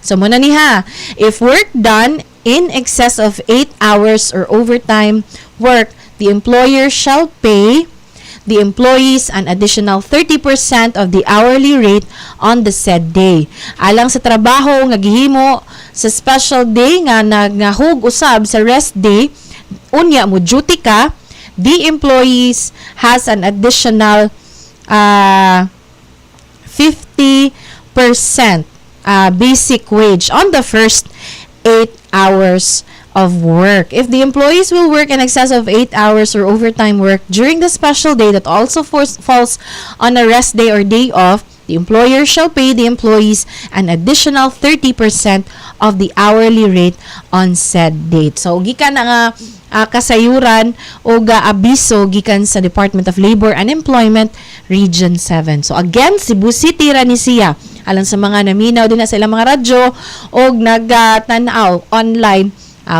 So, muna niha, if work done in excess of 8 hours or overtime work, the employer shall pay the employees an additional 30% of the hourly rate on the said day. Alang sa trabaho nga gihimo sa special day nga nagahug usab sa rest day, unya mo duty ka, the employees has an additional 50% basic wage on the first 8 hours of work. If the employees will work in excess of 8 hours or overtime work during the special day that also falls on a rest day or day off, the employer shall pay the employees an additional 30% of the hourly rate on said date. So, gikan na nga kasayuran o abiso gikan sa Department of Labor and Employment Region 7. So, again, Cebu City ra ni siya. Alang sa mga naminaw din na sa ilang mga radyo o nagtanaw online,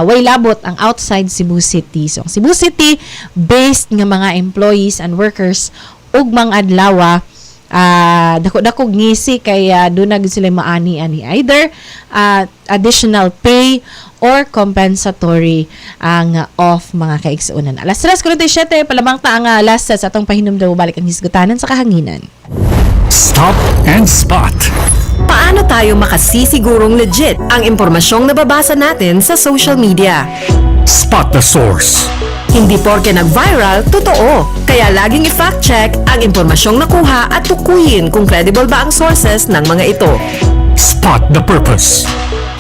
way labot ang outside Cebu City. So, Cebu City based nga mga employees and workers ug mga adlaw dako-dako ngisi kay doon na sila maani-ani either additional pay or compensatory ang off mga kaigsuunan. Alas 3:47 palamang ta ang last sa atong pahinumdaw balik ang hisgutanan sa kahanginan. Stop and spot. Paano tayo makasisigurong legit ang impormasyong nababasa natin sa social media? Spot the source. Hindi porke nag-viral, totoo. Kaya laging i-fact check ang impormasyong nakuha at tukuyin kung credible ba ang sources ng mga ito. Spot the purpose.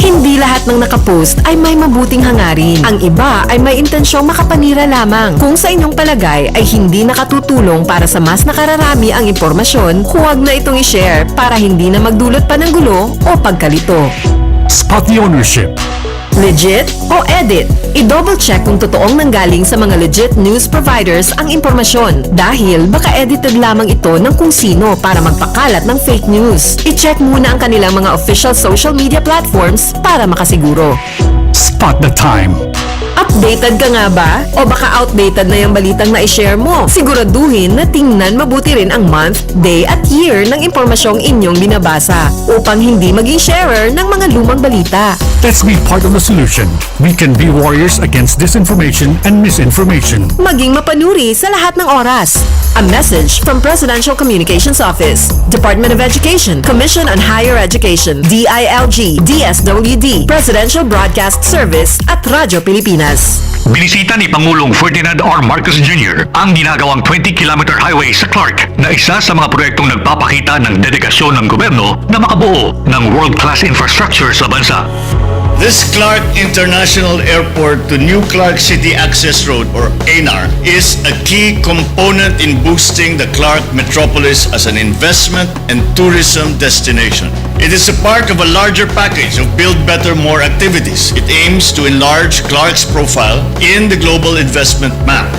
Hindi lahat ng nakapost ay may mabuting hangarin. Ang iba ay may intensyong makapanira lamang. Kung sa inyong palagay ay hindi nakatutulong para sa mas nakararami ang impormasyon, huwag na itong i-share para hindi na magdulot pa ng gulo o pagkalito. Spot the ownership. Legit o edit? I-double check kung totoong nanggaling sa mga legit news providers ang impormasyon dahil baka edited lamang ito ng kung sino para magpakalat ng fake news. I-check muna ang kanilang mga official social media platforms para makasiguro. Spot the time. Updated ka nga ba? O baka outdated na yung balitang na i-share mo? Siguraduhin na tingnan mabuti rin ang month, day at year ng impormasyong inyong binabasa upang hindi maging sharer ng mga lumang balita. Let's be part of the solution. We can be warriors against disinformation and misinformation. Maging mapanuri sa lahat ng oras. A message from Presidential Communications Office, Department of Education, Commission on Higher Education, DILG, DSWD, Presidential Broadcast Service at Radyo Pilipinas. Binisita ni Pangulong Ferdinand R. Marcos Jr. ang ginagawang 20-kilometer highway sa Clark na isa sa mga proyektong nagpapakita ng dedikasyon ng gobyerno na makabuo ng world-class infrastructure sa bansa. This Clark International Airport to New Clark City Access Road, or ANAR, is a key component in boosting the Clark metropolis as an investment and tourism destination. It is a part of a larger package of Build Better More activities. It aims to enlarge Clark's profile in the global investment map.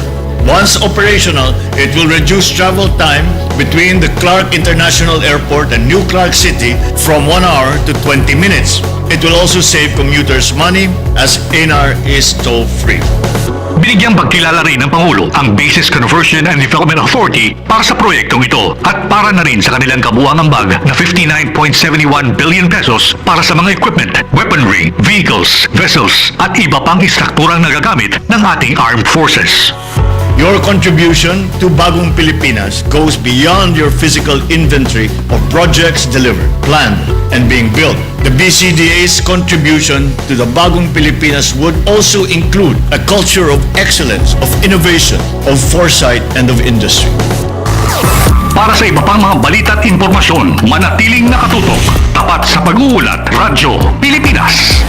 Once operational, it will reduce travel time between the Clark International Airport and New Clark City from 1 hour to 20 minutes. It will also save commuters money as ANAR is toll-free. Binigyang pagkilala rin ng Pangulo ang Bases Conversion and Development Authority para sa proyektong ito at para na rin sa kanilang kabuuang ambag na 59.71 billion pesos para sa mga equipment, weaponry, vehicles, vessels at iba pang istrukturang nagagamit ng ating armed forces. Your contribution to Bagong Pilipinas goes beyond your physical inventory of projects delivered, planned, and being built. The BCDA's contribution to the Bagong Pilipinas would also include a culture of excellence, of innovation, of foresight, and of industry. Para sa iba pang mga balita at impormasyon, manatiling nakatutok, tapat sa pag-uulat, Radyo Pilipinas.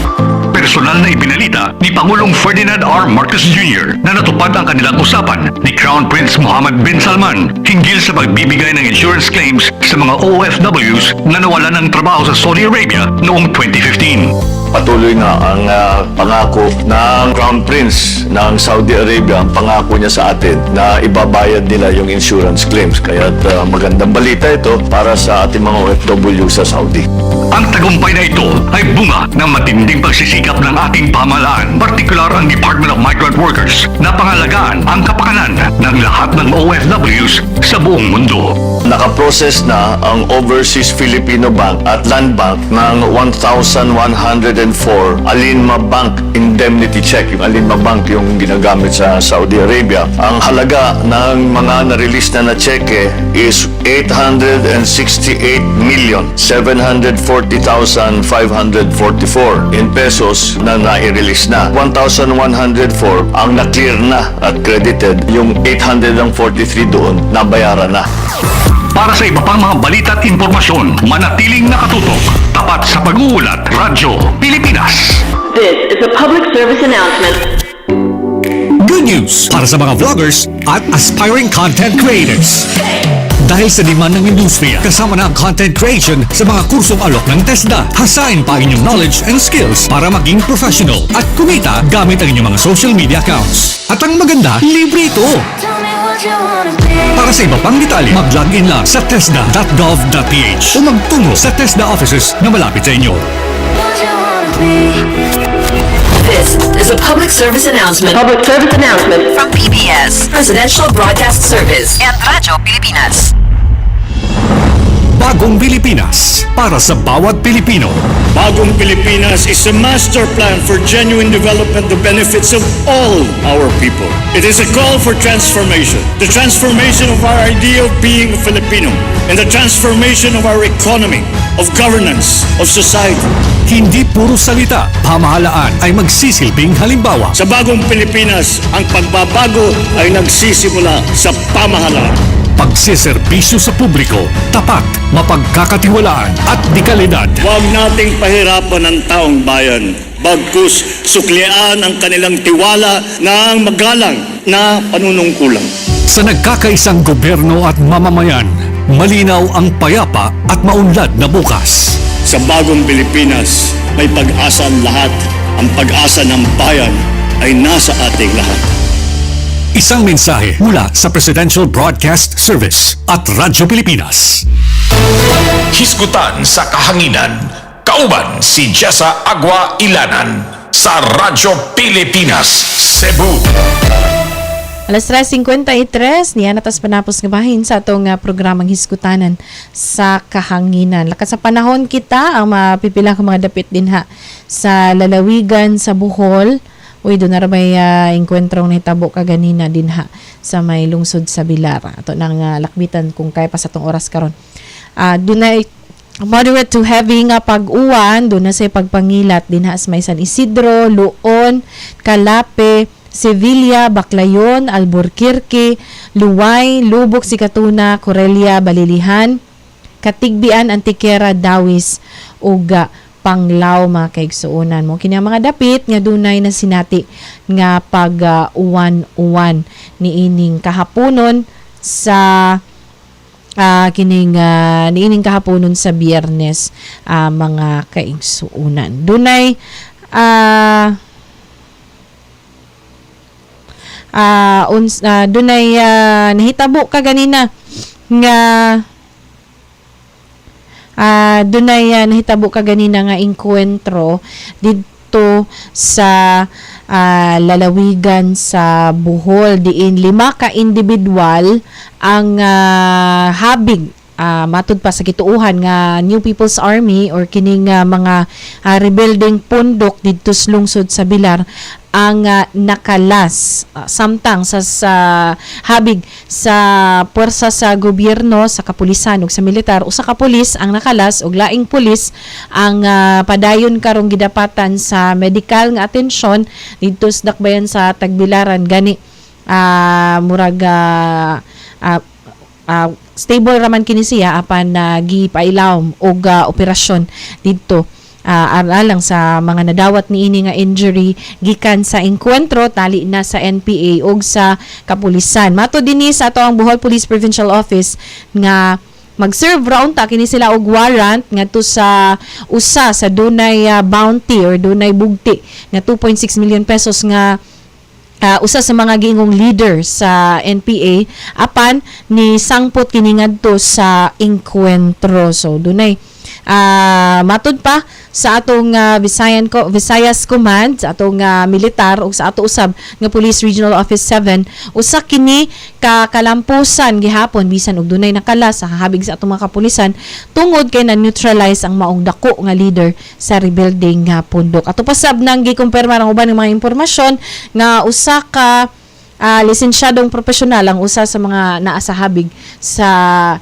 Personal na ibinalita ni Pangulong Ferdinand R. Marcos Jr. na natupad ang kanilang usapan ni Crown Prince Mohammed bin Salman hinggil sa pagbibigay ng insurance claims sa mga OFWs na nawalan ng trabaho sa Saudi Arabia noong 2015. Patuloy na ang pangako ng Crown Prince ng Saudi Arabia, ang pangako niya sa atin na ibabayad nila yung insurance claims. Kaya magandang balita ito para sa ating mga OFW sa Saudi. Ang tagumpay na ito ay bunga ng matinding pagsisikap ng ating pamahalaan, partikular ang Department of Migrant Workers, na pangalagaan ang kapakanan ng lahat ng OFWs sa buong mundo. Nakaprocess na ang Overseas Filipino Bank at Land Bank ng 1,104 Alinma Bank indemnity check. Yung Alinma Bank yung ginagamit sa Saudi Arabia. Ang halaga ng mga na-release na cheque is 868,740,544 in pesos na nai-release na. 1,104 ang na-clear na at credited. Yung 843 doon nabayaran na. Para sa iba pang mga balita at impormasyon, manatiling nakatutok. Tapat sa pag-uulat, Radyo Pilipinas. This is a public service announcement. Good news para sa mga vloggers at aspiring content creators. Dahil sa demand ng industriya, kasama na ang content creation sa mga kursong alok ng TESDA. Hasain pa inyong knowledge and skills para maging professional at kumita gamit ang inyong mga social media accounts. At ang maganda, libre ito! Para sa iba pang detalye, mag-login lang sa tesda.gov.ph o magtungo sa TESDA offices na malapit sa inyo. This is a public service announcement. Public service announcement from PBS, Presidential Broadcast Service, and Radyo Pilipinas. Bagong Pilipinas para sa bawat Pilipino. Bagong Pilipinas is a master plan for genuine development that benefits of all our people. It is a call for transformation. The transformation of our idea of being a Filipino and the transformation of our economy, of governance, of society. Hindi puro salita, pamahalaan ay magsisilbing halimbawa. Sa Bagong Pilipinas, ang pagbabago ay nagsisimula sa pamahalaan. Pagsiservisyo sa publiko, tapat, mapagkakatiwalaan at dekalidad. Huwag nating pahirapan ang taong bayan. Bagkus suklian ang kanilang tiwala ng magalang na panunungkulan. Sa nagkakaisang gobyerno at mamamayan, malinaw ang payapa at maunlad na bukas. Sa Bagong Pilipinas, may pag-asa ang lahat. Ang pag-asa ng bayan ay nasa ating lahat. Isang mensahe mula sa Presidential Broadcast Service at Radyo Pilipinas. Hisgutan sa kahanginan. Kauban si Jessa, Agua, Ylanan sa Radyo Pilipinas, Cebu. Alas 3:53, niya natas panapos nga bahin sa atong programang Hisgutanan sa Kahanginan. Lakas sa panahon kita ang mapipila ka mga dapit din sa lalawigan sa Bohol. Uy, doon na may engkwentrong nahitabo kaganina din sa may lungsod sa Bilar. Ato nang lakbitan kung kaya pa sa tong oras karon. Doon na moderate to heavy nga pag-uwan, doon na sa pagpangilat din sa may San Isidro, Luon, Calape, Sevilla, Baclayon, Alburquerque, Luway, Lubok, Sikatuna, Corelia, Balilihan, Katigbian, Antiquera, Dawis, ug Panglao, mga kaigsuunan mo. Kini mga dapit nga dunay na sinati nga pag-uwan-uwan niining kahaponon sa niining kahaponon sa Biyernes, mga kaigsuunan. Dunay dunay nahitabo kaganina nga dunay nahitabo kaganina nga engkwentro dito sa lalawigan sa Bohol, diin 5 ka individual ang habig matud pa sa kituuhan nga New People's Army or kining mga rebuilding pundok dito sa lungsod sa Bilar ang nakalas samtang sa habig sa puwersa sa gobyerno, sa kapulisan ug sa militar o sa kapulis ang nakalas ug laing pulis ang padayon karong gidapatan sa medical nga atensyon dito sa dakbayan sa Tagbilaran gani murag stable raman kini siya apan gipailawom og operasyon dito alang sa mga nadawat niini nga injury gikan sa engkwentro tali na sa NPA ug sa kapulisan. Mato dinhi sa ato ang Bohol Police Provincial Office nga mag-serve raon ta kini sila og warrant ngadto sa usa sa dunay bounty or dunay bugti nga 2.6 million pesos nga usa sa mga giingong leader sa NPA apan ni sangpot kini ngadto sa engkwentro. So dunay matud pa sa atong Visayas Command, sa atong militar ug sa ato usab nga Police Regional Office 7, usa kini kalampusan gihapon bisan og dunay nakala sa hahabig sa atong mga kapulisan tungod kay na-neutralize ang maong dako nga leader sa rebuilding nga pundok. Ato pasab nang gikumpirma ang uban ng mga impormasyon nga usa ka lisensyadong profesional ang usa sa mga naa sa habig sa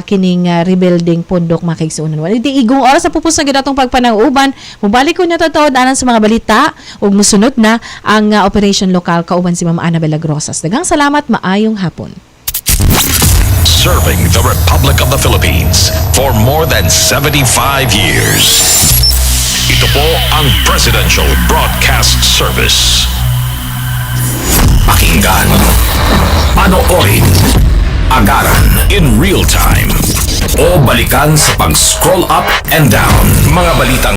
kining rebuilding pundok makigsuonan. Di igong oras sa pupus na gidatong pagpanang-uban, mubalik ko niya tatawad anan sa mga balita ug musunod na ang Operation Lokal kauban si Ma'am Annabel Agrosas. Daghang salamat, maayong hapon. Serving the Republic of the Philippines for more than 75 years. Ito po ang Presidential Broadcast Service. Pakinggan, panoorin, agaran in real time, o balikan sa pag-scroll up and down. Mga balitang